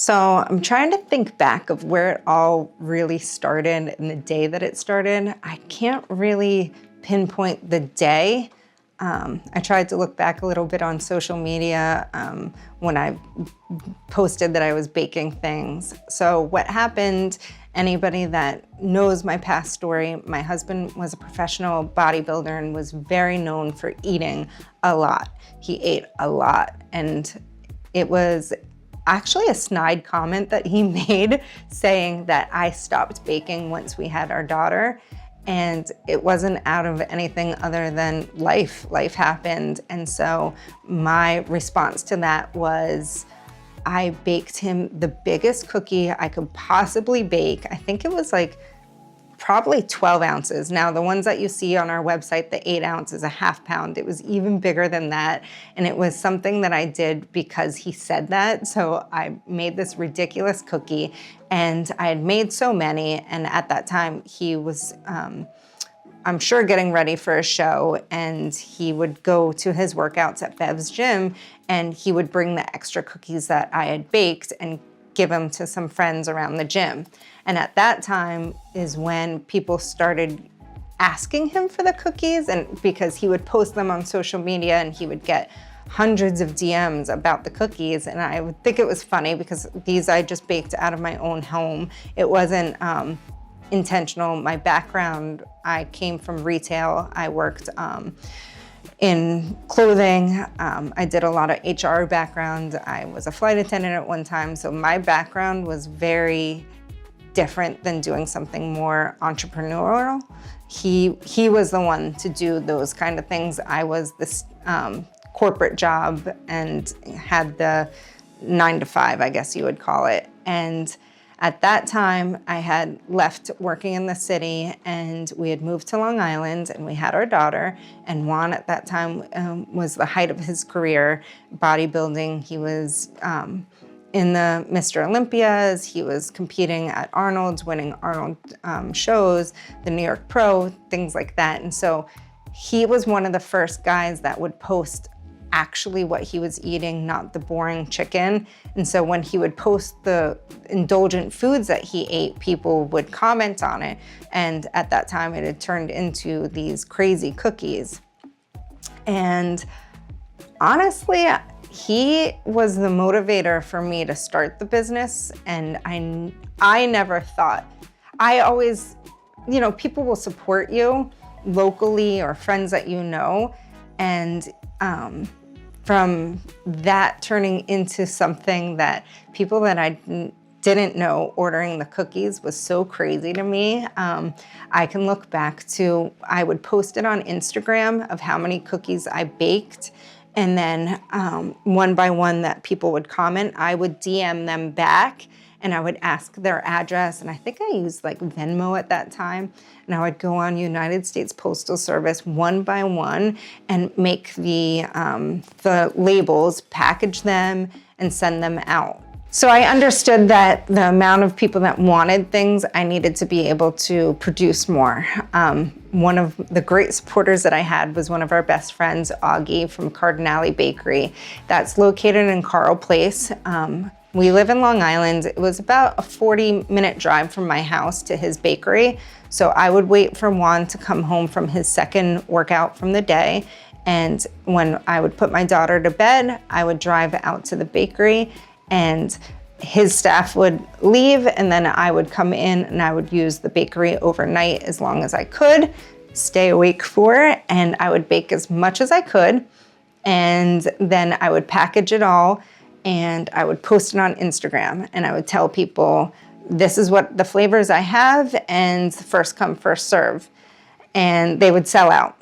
So I'm trying to think back of where it all really started and the day that it started. I can't really pinpoint the day. I tried to look back a little bit on social media when I posted that I was baking things. So what happened, anybody that knows my past story, my husband was a professional bodybuilder and was very known for eating a lot. He ate a lot, and it was actually a snide comment that he made saying that I stopped baking once we had our daughter. And it wasn't out of anything other than life. Life happened. And so my response to that was, I baked him the biggest cookie I could possibly bake. I think it was like probably 12 ounces. Now, the ones that you see on our website, the 8 ounce is a half pound. It was even bigger than that. And it was something that I did because he said that. So I made this ridiculous cookie, and I had made so many. And at that time, he was, I'm sure, getting ready for a show, and he would go to his workouts at Bev's gym, and he would bring the extra cookies that I had baked and give them to some friends around the gym. And at that time is when people started asking him for the cookies, and because he would post them on social media and he would get hundreds of DMs about the cookies. And I would think it was funny because these I just baked out of my own home. It wasn't intentional. My background, I came from retail. I worked in clothing. I did a lot of HR background. I was a flight attendant at one time. So my background was very different than doing something more entrepreneurial. He was the one to do those kind of things. I was this corporate job and had the 9 to 5, I guess you would call it. And at that time, I had left working in the city, and we had moved to Long Island, and we had our daughter. And Juan at that time was the height of his career, bodybuilding. He was in the Mr. Olympias. He was competing at Arnold's, winning Arnold shows, the New York Pro, things like that. And so he was one of the first guys that would post actually what he was eating, not the boring chicken. And so when he would post the indulgent foods that he ate, people would comment on it. And at that time, it had turned into these crazy cookies. And honestly, he was the motivator for me to start the business. And I never thought, I always, people will support you locally or friends that you know. And from that turning into something that people that I didn't know ordering the cookies was so crazy to me. I can look back to, I would post it on Instagram of how many cookies I baked. And then one by one that people would comment, I would DM them back and I would ask their address. And I think I used like Venmo at that time. And I would go on United States Postal Service one by one and make the labels, package them, and send them out. So I understood that the amount of people that wanted things, I needed to be able to produce more. One of the great supporters that I had was one of our best friends, Auggie from Cardinali Bakery. That's located in Carl Place. We live in Long Island. It was about a 40-minute drive from my house to his bakery. So I would wait for Juan to come home from his second workout from the day. And when I would put my daughter to bed, I would drive out to the bakery, and his staff would leave, and then I would come in and I would use the bakery overnight as long as I could, stay awake for it, and I would bake as much as I could. And then I would package it all, and I would post it on Instagram, and I would tell people, this is what the flavors I have, and first come, first serve. And they would sell out.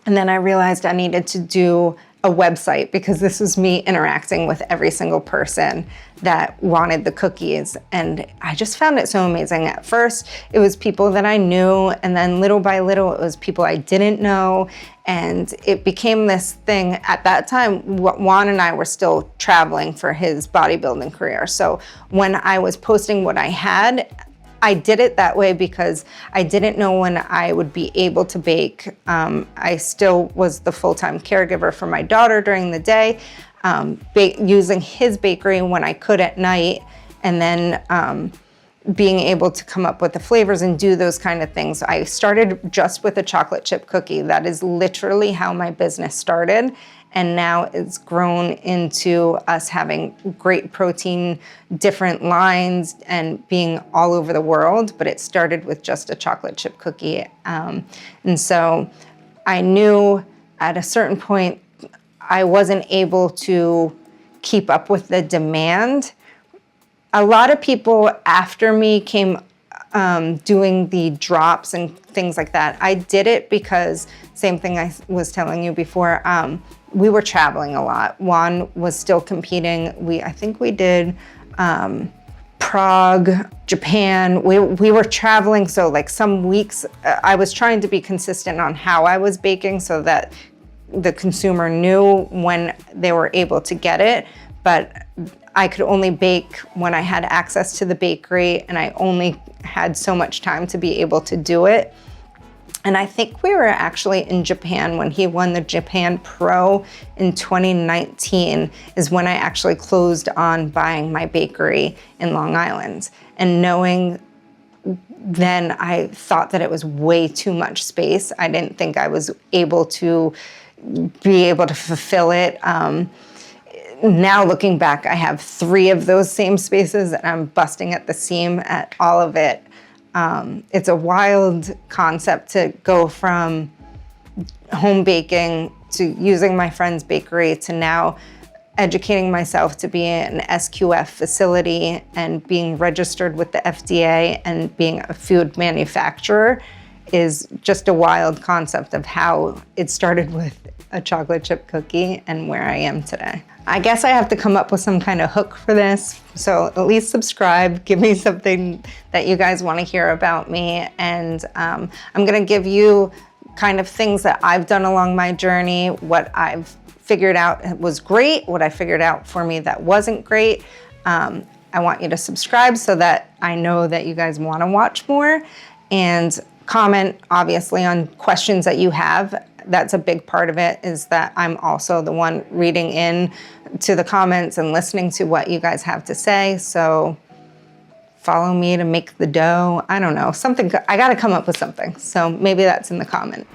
And then I realized I needed to do a website because this was me interacting with every single person that wanted the cookies. And I just found it so amazing. At first, it was people that I knew, and then little by little, it was people I didn't know. And it became this thing. At that time, Juan and I were still traveling for his bodybuilding career. So when I was posting what I had, I did it that way because I didn't know when I would be able to bake. I still was the full-time caregiver for my daughter during the day, using his bakery when I could at night. and then being able to come up with the flavors and do those kind of things. I started just with a chocolate chip cookie. That is literally how my business started. And now it's grown into us having great protein, different lines, and being all over the world. But it started with just a chocolate chip cookie. And so I knew at a certain point, I wasn't able to keep up with the demand. A lot of people after me came doing the drops and things like that. I did it because, same thing I was telling you before, we were traveling a lot. Juan was still competing. I think we did Prague, Japan. We were traveling, so like some weeks, I was trying to be consistent on how I was baking so that the consumer knew when they were able to get it, but I could only bake when I had access to the bakery, and I only had so much time to be able to do it. And I think we were actually in Japan when he won the Japan Pro in 2019 is when I actually closed on buying my bakery in Long Island. And knowing then, I thought that it was way too much space. I didn't think I was able to fulfill it. Now looking back, I have 3 of those same spaces and I'm busting at the seam at all of it. It's a wild concept to go from home baking to using my friend's bakery to now educating myself to be an SQF facility and being registered with the FDA and being a food manufacturer is just a wild concept of how it started with a chocolate chip cookie and where I am today. I guess I have to come up with some kind of hook for this. So at least subscribe, give me something that you guys want to hear about me. And I'm gonna give you kind of things that I've done along my journey, what I've figured out was great, what I figured out for me that wasn't great. I want you to subscribe so that I know that you guys want to watch more, and comment obviously on questions that you have. That's a big part of it, is that I'm also the one reading in to the comments and listening to what you guys have to say. So follow me to make the dough. I don't know, something, I gotta come up with something. So maybe that's in the comment.